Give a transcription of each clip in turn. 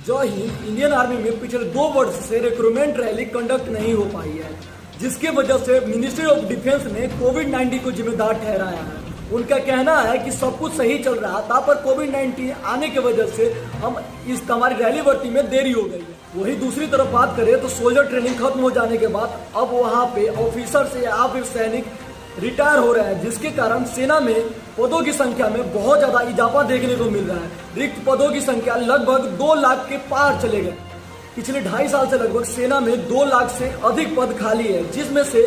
जय Hind. Indian army में पिछले 2 वर्ष से रिक्रूटमेंट रैली कंडक्ट नहीं हो पाई है, जिसके वजह से मिनिस्ट्री ऑफ डिफेंस ने कोविड-19 को जिम्मेदार ठहराया है। उनका कहना है कि सब कुछ सही चल रहा था, पर कोविड-19 आने की वजह से हमारी रैली भर्ती में देरी हो गई है। वही दूसरी तरफ बात करें तो सोल्जर ट्रेनिंग खत्म हो जाने के बाद अब वहाँ पे ऑफिसर से या फिर सैनिक रिटायर हो रहा है, जिसके कारण सेना में पदों की संख्या में बहुत ज्यादा इजाफा देखने को मिल रहा है। रिक्त पदों की संख्या लगभग 2 लाख के पार चले गए। पिछले 2.5 साल से लगभग सेना में 2 लाख से अधिक पद खाली है, जिसमें से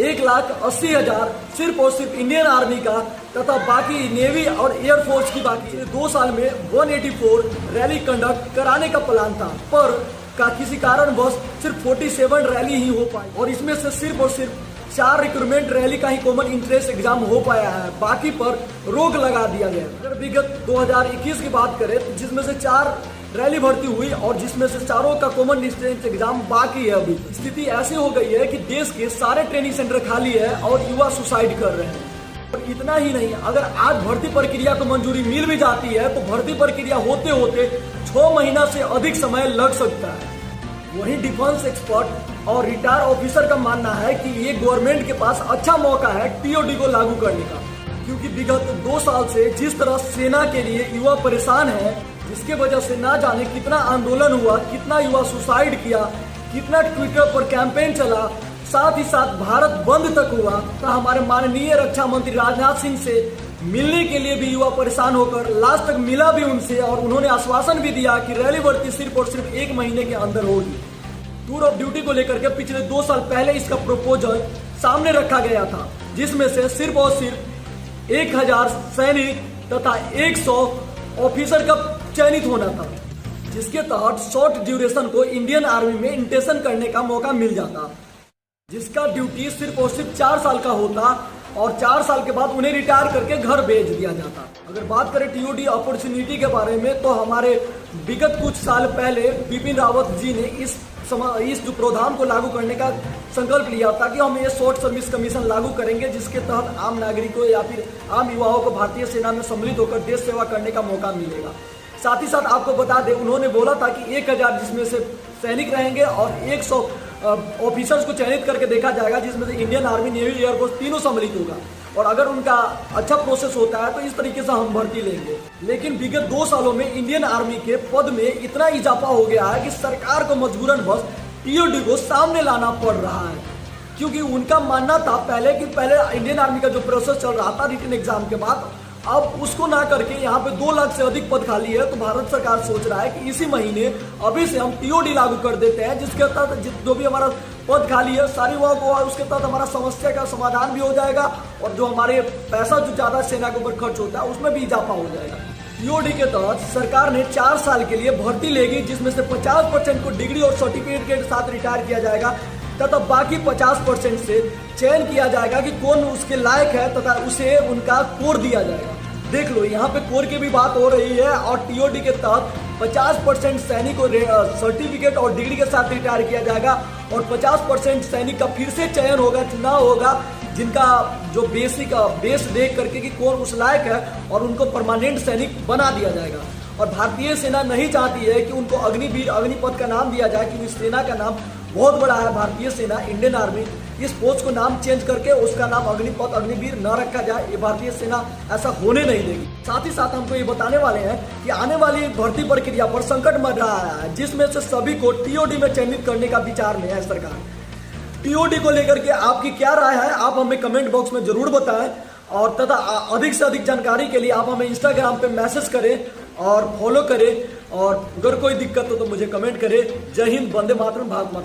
1,80,000 सिर्फ और सिर्फ इंडियन आर्मी का तथा बाकी नेवी और एयरफोर्स की। बाकी 2 साल में 184 रैली कंडक्ट कराने का प्लान था, पर किसी कारणवश सिर्फ 47 रैली ही हो पाई और इसमें से सिर्फ और सिर्फ 4 रिक्रूटमेंट रैली का ही कॉमन इंटरेस्ट एग्जाम हो पाया है, बाकी पर रोक लगा दिया गया। अगर विगत 2021 की बात करें तो जिसमें से 4 रैली भर्ती हुई और जिसमें से 4 का कॉमन इंटरेस्ट एग्जाम बाकी है। अभी स्थिति ऐसी हो गई है कि देश के सारे ट्रेनिंग सेंटर खाली है और युवा सुसाइड कर रहे हैं। और इतना ही नहीं, अगर आज भर्ती प्रक्रिया को मंजूरी मिल भी जाती है तो भर्ती प्रक्रिया होते होते 6 महीना से अधिक समय लग सकता है। वहीं डिफेंस एक्सपर्ट और रिटायर ऑफिसर का मानना है कि ये गवर्नमेंट के पास अच्छा मौका है टीओडी को लागू करने का, क्योंकि विगत 2 साल से जिस तरह सेना के लिए युवा परेशान है, जिसके वजह से ना जाने कितना आंदोलन हुआ, कितना युवा सुसाइड किया, कितना ट्विटर पर कैंपेन चला, साथ ही साथ भारत बंद तक हुआ। तो हमारे माननीय रक्षा मंत्री राजनाथ सिंह से मिलने के लिए भी युवा परेशान होकर लास्ट तक मिला भी उनसे और उन्होंने आश्वासन भी दिया कि रैली भर्ती सिर्फ और सिर्फ 1 महीने के अंदर होगी। टूर ऑफ ड्यूटी को लेकर के पिछले 2 साल पहले इसका प्रपोजल सामने रखा गया था, जिसमें से सिर्फ और सिर्फ 1000 सैनिक तथा 100 ऑफिसर का चयनित होना था, जिसके तहत शॉर्ट ड्यूरेशन को इंडियन आर्मी में इंटेशन करने का मौका मिल जाता, जिसका ड्यूटी सिर्फ और सिर्फ 4 साल का होता और 4 साल के बाद उन्हें रिटायर करके घर भेज दिया जाता। अगर बात करें टीओडी अपॉर्चुनिटी के बारे में तो हमारे विगत कुछ साल पहले बिपिन रावत जी ने इस जो प्रावधान को लागू करने का संकल्प लिया था कि हम ये शॉर्ट सर्विस कमीशन लागू करेंगे, जिसके तहत आम नागरिकों या फिर आम युवाओं को भारतीय सेना में सम्मिलित होकर देश सेवा करने का मौका मिलेगा। साथ ही साथ आपको बता दें, उन्होंने बोला था कि 1000 जिसमें से सैनिक रहेंगे और 100 ऑफिसर्स को चयनित करके देखा जाएगा, जिसमें से इंडियन आर्मी, नेवी, एयरफोर्स तीनों सम्मिलित होगा और अगर उनका अच्छा प्रोसेस होता है तो इस तरीके से हम भर्ती लेंगे। लेकिन विगत 2 सालों में इंडियन आर्मी के पद में इतना इजाफा हो गया है कि सरकार को मजबूरन बस टीओडी को सामने लाना पड़ रहा है, क्योंकि उनका मानना था पहले इंडियन आर्मी का जो प्रोसेस चल रहा था रिटन एग्जाम के बाद, अब उसको ना करके यहाँ पे 2 लाख से अधिक पद खाली है। तो भारत सरकार सोच रहा है कि इसी महीने अभी से हम टीओडी लागू कर देते हैं, जिसके तहत जो भी हमारा पद खाली है सारी युवाओं को, उसके तहत हमारा समस्या का समाधान भी हो जाएगा और जो हमारे पैसा जो ज्यादा सेना के ऊपर खर्च होता है उसमें भी इजाफा हो जाएगा। टीओडी के तहत सरकार ने 4 साल के लिए भर्ती लेगी, जिसमें से 50% को डिग्री और सर्टिफिकेट के साथ रिटायर किया जाएगा तथा बाकी 50% से चयन किया जाएगा कि कौन उसके लायक है तथा उसे उनका कोर दिया जाएगा। देख लो, यहाँ पे कोर की भी बात हो रही है और टीओडी के तहत 50% सैनिक को सर्टिफिकेट और डिग्री के साथ रिटायर किया जाएगा और 50% सैनिक का फिर से चयन होगा, चुनाव होगा, जिनका जो बेस देख करके कि कौन उस लायक है और उनको परमानेंट सैनिक बना दिया जाएगा। और भारतीय सेना नहीं चाहती है कि उनको अग्निवीर, अग्निपथ का नाम दिया जाए, क्योंकि सेना का नाम बहुत बड़ा है भारतीय सेना, इंडियन आर्मी। इस पोस्ट को नाम चेंज करके उसका नाम अग्निपथ, अग्निवीर न रखा जाए, ये भारतीय सेना ऐसा होने नहीं देगी। साथ ही साथ हमको ये बताने वाले हैं कि आने वाली भर्ती प्रक्रिया पर संकट मच रहा है, जिसमें से सभी को टीओडी में चयनित करने का विचार में है सरकार। टीओडी को लेकर के आपकी क्या राय है, आप हमें कमेंट बॉक्स में जरूर बताएं और तथा अधिक से अधिक जानकारी के लिए आप हमें इंस्टाग्राम पे मैसेज करें और फॉलो करें और अगर कोई दिक्कत हो तो मुझे कमेंट करें। जय हिंद, वंदे मातरम, भारत माता।